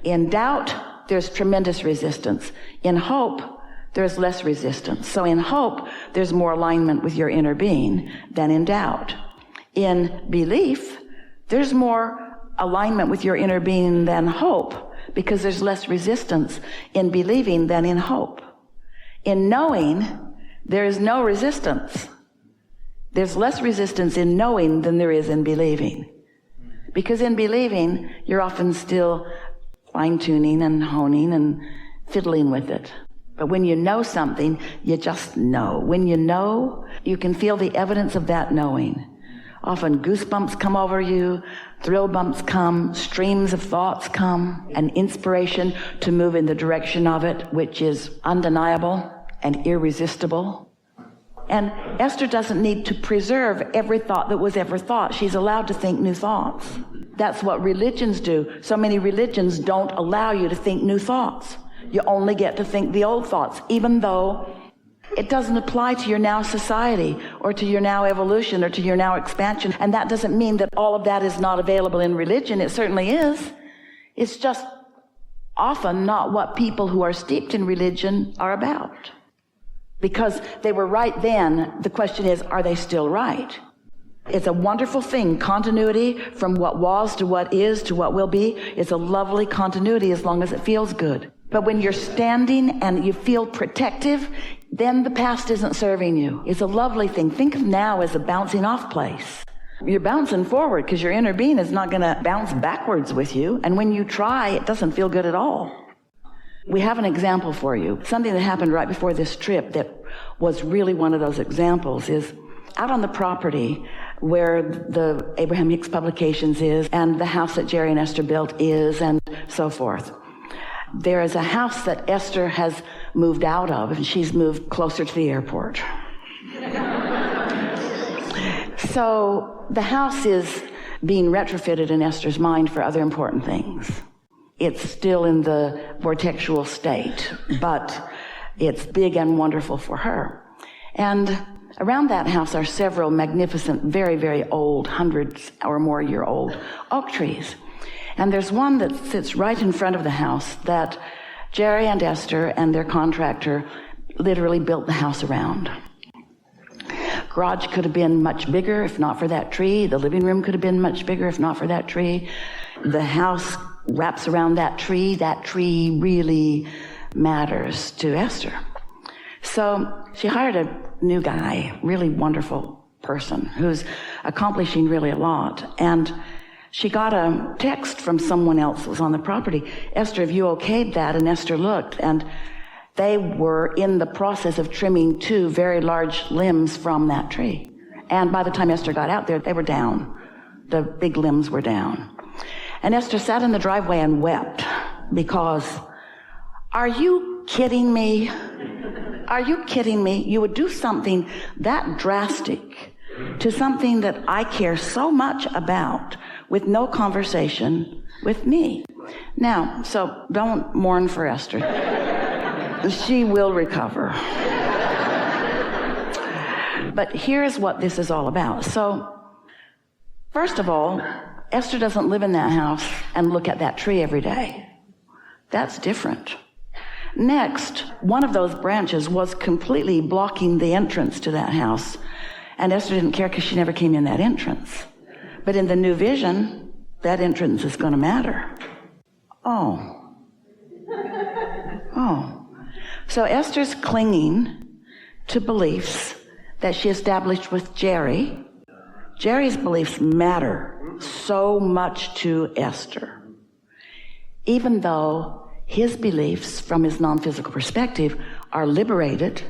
In doubt, there's tremendous resistance. In hope, there's less resistance. So in hope, there's more alignment with your inner being than in doubt. In belief, there's more alignment with your inner being than hope, because there's less resistance in believing than in hope. In knowing, there is no resistance. There's less resistance in knowing than there is in believing. Because in believing, you're often still fine-tuning and honing and fiddling with it. But when you know something, you just know. When you know, you can feel the evidence of that knowing. Often goosebumps come over you, thrill bumps come, streams of thoughts come, and inspiration to move in the direction of it, which is undeniable and irresistible. And Esther doesn't need to preserve every thought that was ever thought. She's allowed to think new thoughts. That's what religions do. So many religions don't allow you to think new thoughts. You only get to think the old thoughts, even though it doesn't apply to your now society or to your now evolution or to your now expansion. And that doesn't mean that all of that is not available in religion. It certainly is. It's just often not what people who are steeped in religion are about. Because they were right then, the question is, are they still right? It's a wonderful thing, continuity from what was to what is to what will be. It's a lovely continuity as long as it feels good. But when you're standing and you feel protective, then the past isn't serving you. It's a lovely thing. Think of now as a bouncing off place. You're bouncing forward because your inner being is not going to bounce backwards with you. And when you try, it doesn't feel good at all. We have an example for you. Something that happened right before this trip that was really one of those examples is out on the property where the Abraham Hicks Publications is and the house that Jerry and Esther built is and so forth. There is a house that Esther has moved out of, and she's moved closer to the airport. So the house is being retrofitted in Esther's mind for other important things. It's still in the vortexual state, but it's big and wonderful for her. And around that house are several magnificent, very, very old, hundreds or more year old oak trees. And there's one that sits right in front of the house that Jerry and Esther and their contractor literally built the house around. Garage could have been much bigger if not for that tree. The living room could have been much bigger if not for that tree. The house wraps around that tree. That tree really matters to Esther. So she hired a new guy, really wonderful person who's accomplishing really a lot. And she got a text from someone else that was on the property. Esther, have you okayed that? And Esther looked, and they were in the process of trimming 2 very large limbs from that tree. And by the time Esther got out there, they were down. The big limbs were down. And Esther sat in the driveway and wept because, are you kidding me? Are you kidding me? You would do something that drastic to something that I care so much about with no conversation with me. Now, so don't mourn for Esther. She will recover. But here's what this is all about. So, first of all, Esther doesn't live in that house and look at that tree every day. That's different. Next, one of those branches was completely blocking the entrance to that house. And Esther didn't care because she never came in that entrance. But in the new vision, that entrance is going to matter. Oh. So Esther's clinging to beliefs that she established with Jerry. Jerry's beliefs matter so much to Esther, even though his beliefs from his non-physical perspective are liberated.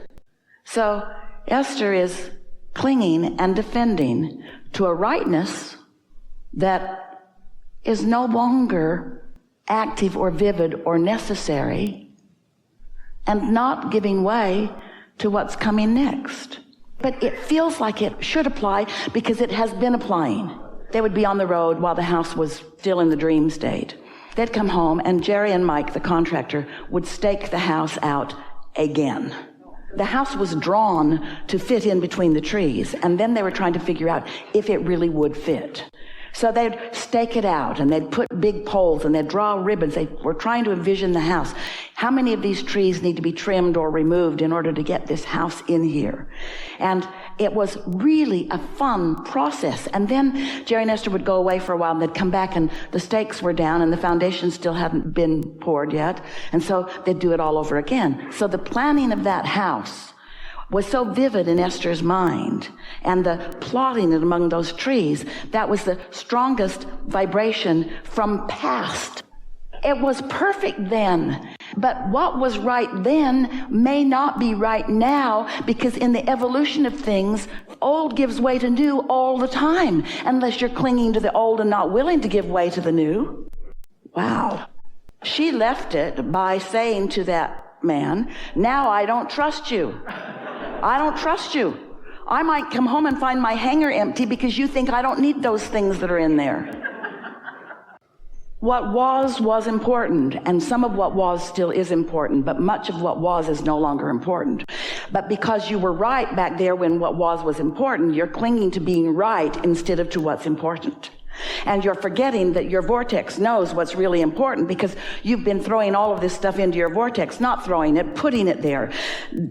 So Esther is clinging and defending to a rightness that is no longer active or vivid or necessary, and not giving way to what's coming next. But it feels like it should apply because it has been applying. They would be on the road while the house was still in the dream state. They'd come home, and Jerry and Mike, the contractor, would stake the house out again. The house was drawn to fit in between the trees, and then they were trying to figure out if it really would fit. So they'd stake it out, and they'd put big poles, and they'd draw ribbons. They were trying to envision the house. How many of these trees need to be trimmed or removed in order to get this house in here? And it was really a fun process. And then Jerry and Esther would go away for a while, and they'd come back, and the stakes were down, and the foundation still hadn't been poured yet. And so they'd do it all over again. So the planning of that house was so vivid in Esther's mind, and the plotting it among those trees, that was the strongest vibration from past. It was perfect then, but what was right then may not be right now, because in the evolution of things, old gives way to new all the time, unless you're clinging to the old and not willing to give way to the new. Wow. She left it by saying to that man, now I don't trust you. I don't trust you. I might come home and find my hanger empty because you think I don't need those things that are in there. What was important, and some of what was still is important, but much of what was is no longer important. But because you were right back there when what was important, you're clinging to being right instead of to what's important. And you're forgetting that your vortex knows what's really important, because you've been throwing all of this stuff into your vortex, not throwing it, putting it there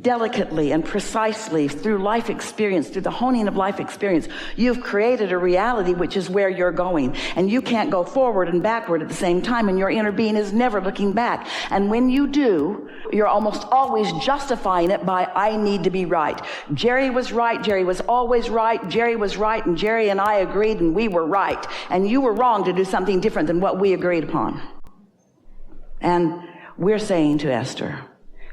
delicately and precisely through life experience, through the honing of life experience. You've created a reality which is where you're going, and you can't go forward and backward at the same time, and your inner being is never looking back. And when you do, you're almost always justifying it by, I need to be right. Jerry was right. Jerry was always right. Jerry was right, and Jerry and I agreed, and we were right. And you were wrong to do something different than what we agreed upon. And we're saying to Esther,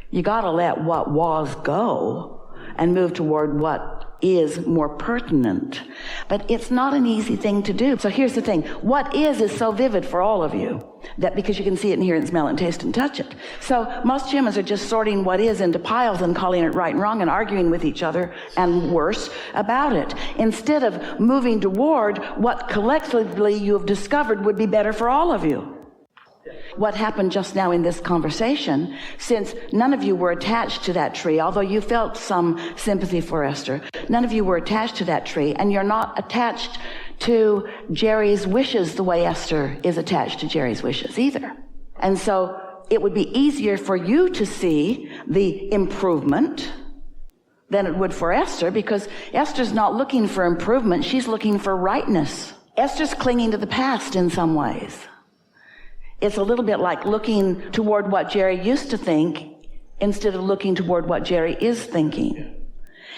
you got to let what was go and move toward what is more pertinent. But it's not an easy thing to do. So here's the thing. What is so vivid for all of you that because you can see it and hear it and smell it and taste and touch it. So most humans are just sorting what is into piles and calling it right and wrong and arguing with each other and worse about it, instead of moving toward what collectively you have discovered would be better for all of you. What happened just now in this conversation, since none of you were attached to that tree, although you felt some sympathy for Esther, none of you were attached to that tree, and you're not attached to Jerry's wishes the way Esther is attached to Jerry's wishes either. And so it would be easier for you to see the improvement than it would for Esther, because Esther's not looking for improvement, she's looking for rightness. Esther's clinging to the past in some ways. It's a little bit like looking toward what Jerry used to think instead of looking toward what Jerry is thinking.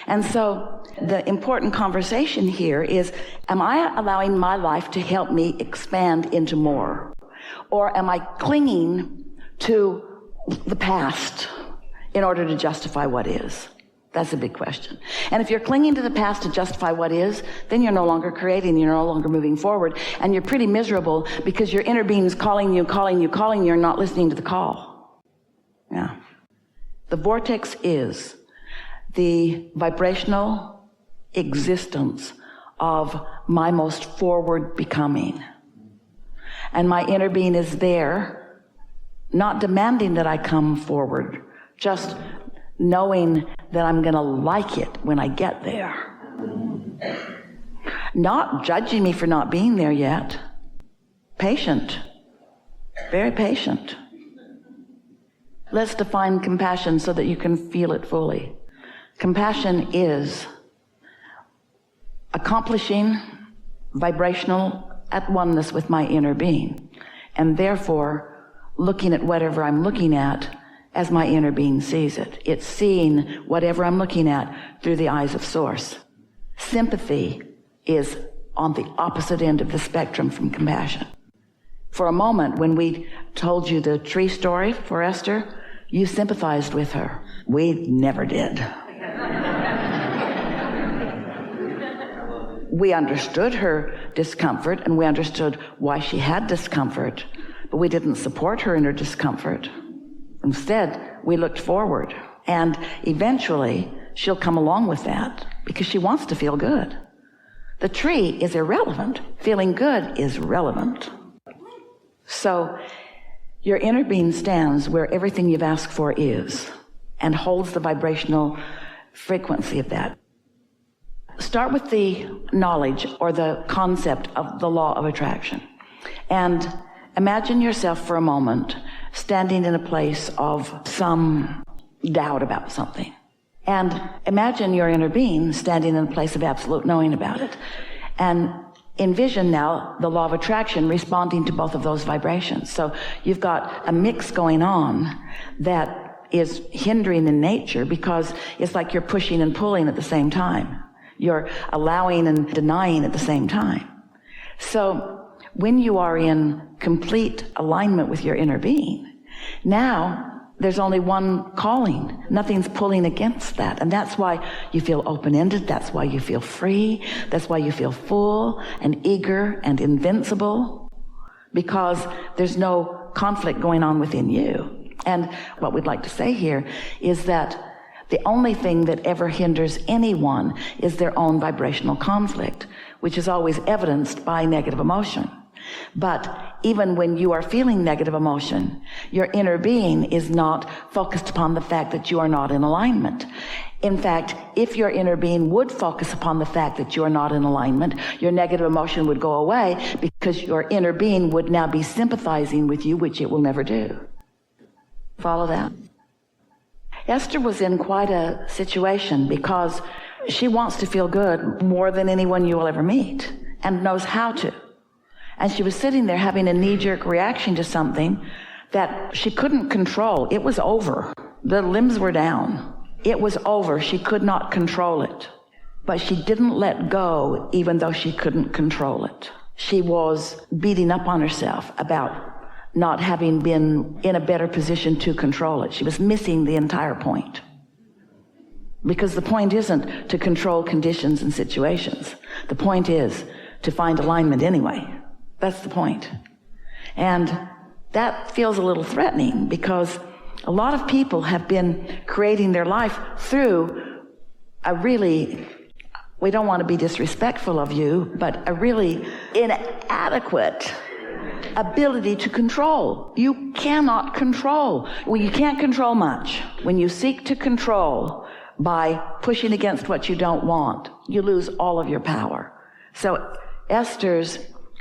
And so the important conversation here is, am I allowing my life to help me expand into more? Or am I clinging to the past in order to justify what is? That's a big question. And if you're clinging to the past to justify what is, then you're no longer creating, you're no longer moving forward, and you're pretty miserable because your inner being is calling you, you're not listening to the call. Yeah. The vortex is the vibrational existence of my most forward becoming. And my inner being is there, not demanding that I come forward, just knowing that I'm going to like it when I get there. Not judging me for not being there yet. Patient. Very patient. Let's define compassion so that you can feel it fully. Compassion is accomplishing vibrational at oneness with my inner being, and therefore looking at whatever I'm looking at as my inner being sees it. It's seeing whatever I'm looking at through the eyes of Source. Sympathy is on the opposite end of the spectrum from compassion. For a moment, when we told you the tree story for Esther, you sympathized with her. We never did. We understood her discomfort, and we understood why she had discomfort, but we didn't support her in her discomfort. Instead, we looked forward, and eventually she'll come along with that because she wants to feel good. The tree is irrelevant. Feeling good is relevant. So your inner being stands where everything you've asked for is and holds the vibrational frequency of that. Start with the knowledge or the concept of the law of attraction. And imagine yourself for a moment standing in a place of some doubt about something. And imagine your inner being standing in a place of absolute knowing about it. And envision now the law of attraction responding to both of those vibrations. So you've got a mix going on that is hindering in nature because it's like you're pushing and pulling at the same time. You're allowing and denying at the same time. So when you are in complete alignment with your inner being, now there's only one calling. Nothing's pulling against that. And that's why you feel open-ended. That's why you feel free. That's why you feel full and eager and invincible, because there's no conflict going on within you. And what we'd like to say here is that the only thing that ever hinders anyone is their own vibrational conflict, which is always evidenced by negative emotion. But even when you are feeling negative emotion, your inner being is not focused upon the fact that you are not in alignment. In fact, if your inner being would focus upon the fact that you are not in alignment, your negative emotion would go away because your inner being would now be sympathizing with you, which it will never do. Follow that? Esther was in quite a situation because she wants to feel good more than anyone you will ever meet and knows how to. And she was sitting there having a knee-jerk reaction to something that she couldn't control. It was over. The limbs were down. It was over. She could not control it. But she didn't let go even though she couldn't control it. She was beating up on herself about not having been in a better position to control it. She was missing the entire point. Because the point isn't to control conditions and situations. The point is to find alignment anyway. That's the point. And that feels a little threatening because a lot of people have been creating their life through a really, we don't want to be disrespectful of you, but a really inadequate ability to control. You cannot control. Well, you can't control much. When you seek to control by pushing against what you don't want, you lose all of your power. So Esther's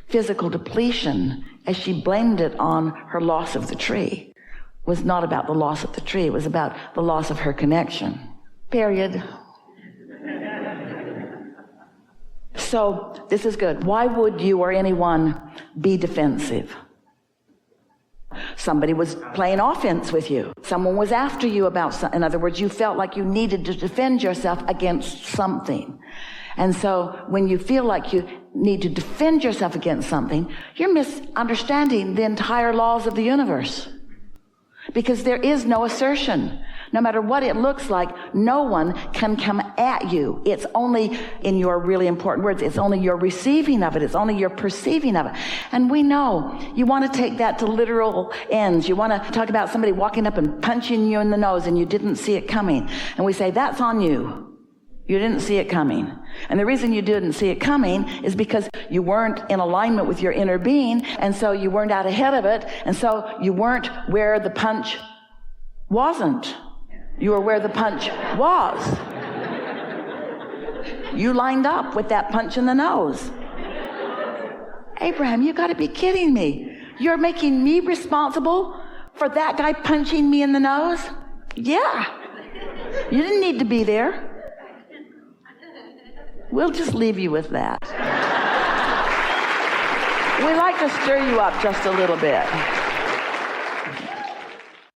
physical depletion, as she blamed it on her loss of the tree, was not about the loss of the tree. It was about the loss of her connection. Period. So this is good. Why would you or anyone be defensive? Somebody was playing offense with you. Someone was after you about something. In other words, you felt like you needed to defend yourself against something. And so when you feel like you need to defend yourself against something, you're misunderstanding the entire laws of the universe. Because there is no assertion. No matter what it looks like, no one can come at you. It's only, in your really important words, it's only your receiving of it. It's only your perceiving of it. And we know you want to take that to literal ends. You want to talk about somebody walking up and punching you in the nose and you didn't see it coming. And we say, that's on you. You didn't see it coming. And the reason you didn't see it coming is because you weren't in alignment with your inner being, and so you weren't out ahead of it, and so you weren't where the punch wasn't. You were where the punch was. You lined up with that punch in the nose. Abraham, you got to be kidding me. You're making me responsible for that guy punching me in the nose? Yeah. You didn't need to be there. We'll just leave you with that. We like to stir you up just a little bit.